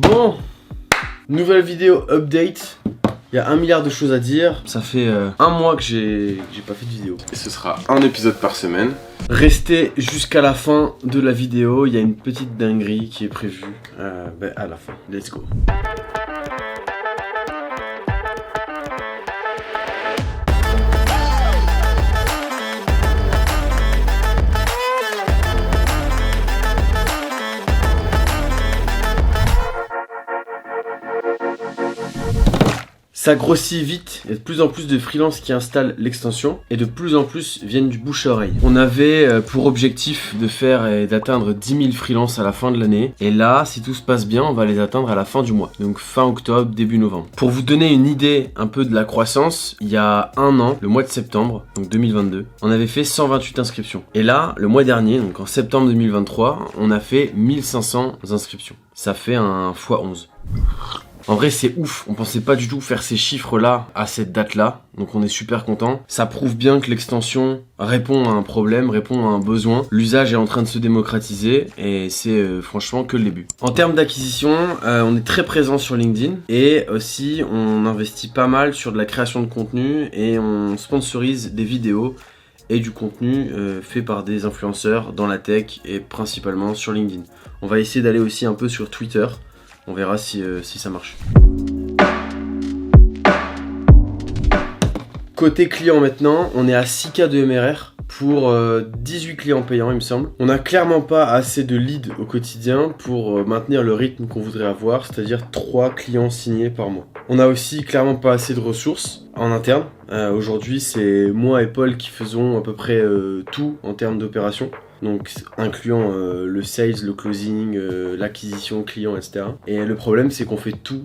Bon, nouvelle vidéo update. Il y a 1 milliard de choses à dire. Ça fait 1 mois que j'ai pas fait de vidéo. Et ce sera un épisode par semaine. Restez jusqu'à la fin de la vidéo. Il y a une petite dinguerie qui est prévue à la fin. Let's go. Ça grossit vite, il y a de plus en plus de freelances qui installent l'extension et de plus en plus viennent du bouche à oreille. On avait pour objectif de faire et d'atteindre 10 000 freelances à la fin de l'année et là, si tout se passe bien, on va les atteindre à la fin du mois, donc fin octobre, début novembre. Pour vous donner une idée un peu de la croissance, il y a 1 an, le mois de septembre, donc 2022, on avait fait 128 inscriptions. Et là, le mois dernier, donc en septembre 2023, on a fait 1500 inscriptions. Ça fait un x11. En vrai c'est ouf, on pensait pas du tout faire ces chiffres là à cette date là, donc on est super content. Ça prouve bien que l'extension répond à un problème, répond à un besoin. L'usage est en train de se démocratiser et c'est franchement que le début. En termes d'acquisition, on est très présent sur LinkedIn et aussi on investit pas mal sur de la création de contenu et on sponsorise des vidéos et du contenu fait par des influenceurs dans la tech et principalement sur LinkedIn. On va essayer d'aller aussi un peu sur Twitter. On verra si ça marche. Côté client maintenant, on est à 6K de MRR pour 18 clients payants il me semble. On n'a clairement pas assez de leads au quotidien pour maintenir le rythme qu'on voudrait avoir, c'est-à-dire 3 clients signés par mois. On a aussi clairement pas assez de ressources en interne. Aujourd'hui c'est moi et Paul qui faisons à peu près tout en termes d'opération. Donc incluant le sales, le closing, l'acquisition client, etc. Et le problème c'est qu'on fait tout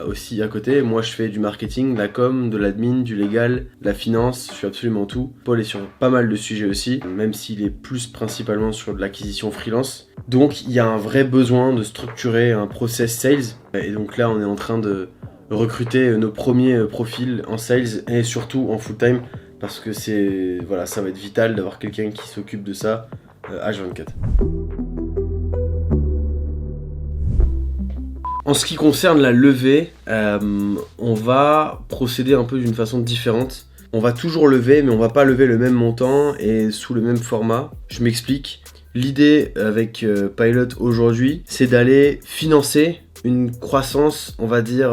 aussi à côté. Moi je fais du marketing, de la com, de l'admin, du légal, de la finance, je fais absolument tout. Paul est sur pas mal de sujets aussi, même s'il est plus principalement sur de l'acquisition freelance. Donc il y a un vrai besoin de structurer un process sales. Et donc là on est en train de recruter nos premiers profils en sales et surtout en full time. Parce que ça va être vital d'avoir quelqu'un qui s'occupe de ça H24. En ce qui concerne la levée, on va procéder un peu d'une façon différente. On va toujours lever, mais on va pas lever le même montant et sous le même format. Je m'explique. L'idée avec Pilot aujourd'hui, c'est d'aller financer une croissance, on va dire,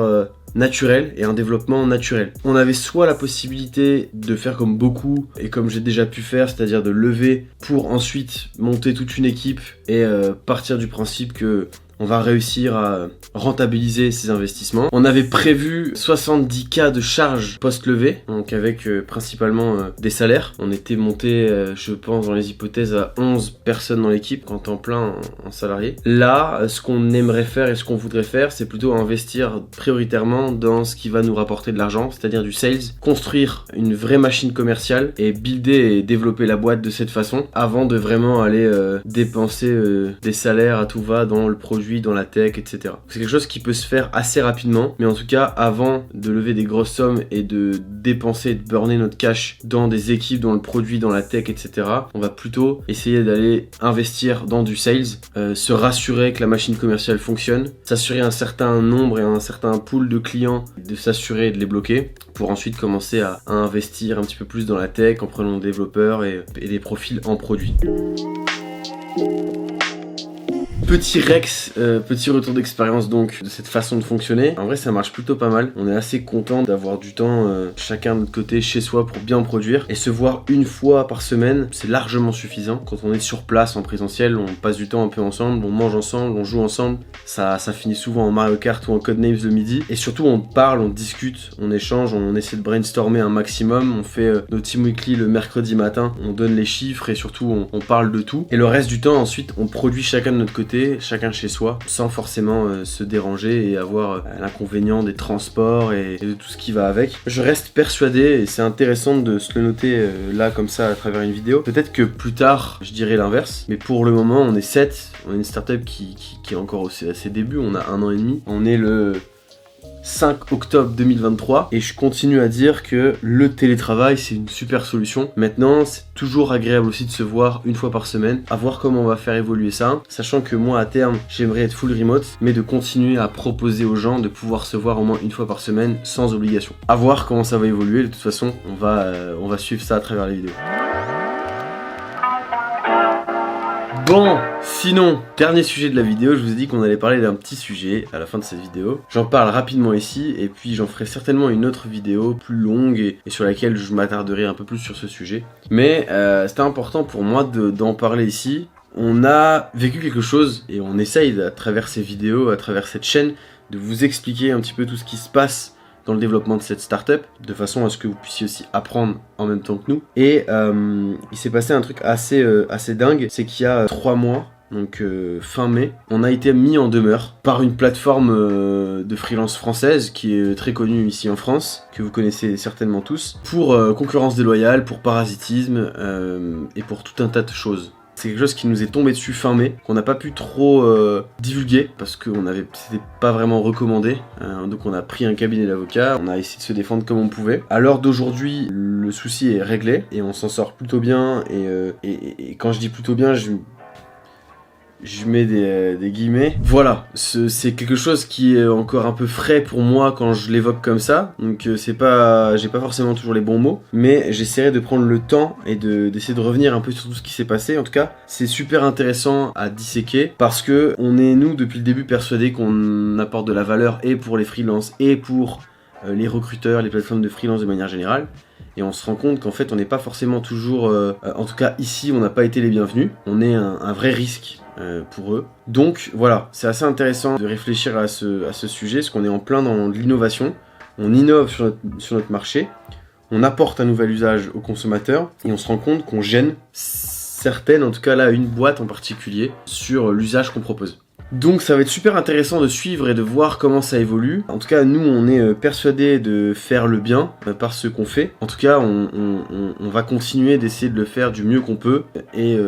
naturel et un développement naturel. On avait soit la possibilité de faire comme beaucoup et comme j'ai déjà pu faire, c'est-à-dire de lever pour ensuite monter toute une équipe et partir du principe que on va réussir à rentabiliser ces investissements. On avait prévu 70K de charges post-levée, donc avec principalement des salaires. On était monté, je pense, dans les hypothèses à 11 personnes dans l'équipe, en temps plein, en salarié. Là, ce qu'on aimerait faire et ce qu'on voudrait faire, c'est plutôt investir prioritairement dans ce qui va nous rapporter de l'argent, c'est-à-dire du sales, construire une vraie machine commerciale et builder et développer la boîte de cette façon, avant de vraiment aller dépenser des salaires à tout va dans le produit, dans la tech, etc. C'est quelque chose qui peut se faire assez rapidement, mais en tout cas, avant de lever des grosses sommes et de dépenser, de burner notre cash dans des équipes, dans le produit, dans la tech, etc., on va plutôt essayer d'aller investir dans du sales, se rassurer que la machine commerciale fonctionne, s'assurer un certain nombre et un certain pool de clients, de s'assurer et de les bloquer, pour ensuite commencer à investir un petit peu plus dans la tech en prenant des développeurs et des profils en produit. Petit Rex, petit retour d'expérience donc de cette façon de fonctionner. En vrai ça marche plutôt pas mal. On est assez content d'avoir du temps chacun de notre côté chez soi pour bien produire. Et se voir une fois par semaine, c'est largement suffisant. Quand on est sur place en présentiel, on passe du temps un peu ensemble, on mange ensemble, on joue ensemble. Ça finit souvent en Mario Kart ou en Codenames le midi. Et surtout on parle, on discute, on échange, on essaie de brainstormer un maximum. On fait nos team weekly le mercredi matin, on donne les chiffres et surtout on parle de tout. Et le reste du temps ensuite on produit chacun de notre côté, chacun chez soi, sans forcément se déranger et avoir l'inconvénient des transports et de tout ce qui va avec. Je reste persuadé, et c'est intéressant de se le noter là comme ça à travers une vidéo, peut-être que plus tard je dirais l'inverse, mais pour le moment on est 7, on est une startup qui est encore à ses débuts, on a 1 an et demi, on est le 5 octobre 2023 et je continue à dire que le télétravail c'est une super solution. Maintenant, c'est toujours agréable aussi de se voir une fois par semaine, à voir comment on va faire évoluer ça, sachant que moi à terme j'aimerais être full remote, mais de continuer à proposer aux gens de pouvoir se voir au moins une fois par semaine sans obligation. À voir comment ça va évoluer, de toute façon on va suivre ça à travers les vidéos. Bon, sinon, dernier sujet de la vidéo, je vous ai dit qu'on allait parler d'un petit sujet à la fin de cette vidéo. J'en parle rapidement ici et puis j'en ferai certainement une autre vidéo plus longue et sur laquelle je m'attarderai un peu plus sur ce sujet. Mais c'était important pour moi d'en parler ici. On a vécu quelque chose et on essaye à travers ces vidéos, à travers cette chaîne, de vous expliquer un petit peu tout ce qui se passe dans le développement de cette startup, de façon à ce que vous puissiez aussi apprendre en même temps que nous. Et il s'est passé un truc assez dingue, c'est qu'il y a 3 mois, donc fin mai, on a été mis en demeure par une plateforme de freelance française qui est très connue ici en France, que vous connaissez certainement tous, pour concurrence déloyale, pour parasitisme et pour tout un tas de choses. C'est quelque chose qui nous est tombé dessus fin mai, qu'on n'a pas pu trop divulguer parce que c'était pas vraiment recommandé. Donc on a pris un cabinet d'avocats, on a essayé de se défendre comme on pouvait. À l'heure d'aujourd'hui, le souci est réglé et on s'en sort plutôt bien. Et quand je dis plutôt bien, je mets des guillemets. Voilà, c'est quelque chose qui est encore un peu frais pour moi quand je l'évoque comme ça. Donc j'ai pas forcément toujours les bons mots, mais j'essaierai de prendre le temps et d'essayer de revenir un peu sur tout ce qui s'est passé. En tout cas, c'est super intéressant à disséquer parce que on est, nous, depuis le début, persuadés qu'on apporte de la valeur et pour les freelances et pour les recruteurs, les plateformes de freelance de manière générale. Et on se rend compte qu'en fait on n'est pas forcément toujours, en tout cas ici on n'a pas été les bienvenus, on est un vrai risque pour eux. Donc voilà, c'est assez intéressant de réfléchir à ce sujet, parce qu'on est en plein dans l'innovation, on innove sur notre marché, on apporte un nouvel usage aux consommateurs, et on se rend compte qu'on gêne certaines, en tout cas là une boîte en particulier, sur l'usage qu'on propose. Donc ça va être super intéressant de suivre et de voir comment ça évolue. En tout cas, nous, on est persuadés de faire le bien par ce qu'on fait. En tout cas, on va continuer d'essayer de le faire du mieux qu'on peut et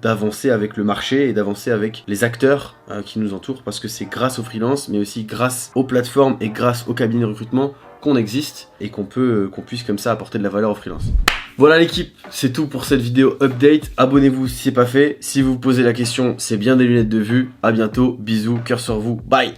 d'avancer avec le marché et d'avancer avec les acteurs qui nous entourent, parce que c'est grâce aux freelances, mais aussi grâce aux plateformes et grâce aux cabinets de recrutement qu'on existe et qu'on puisse comme ça apporter de la valeur aux freelances. Voilà l'équipe, c'est tout pour cette vidéo update. Abonnez-vous si c'est pas fait. Si vous vous posez la question, c'est bien des lunettes de vue. À bientôt, bisous, cœur sur vous, bye.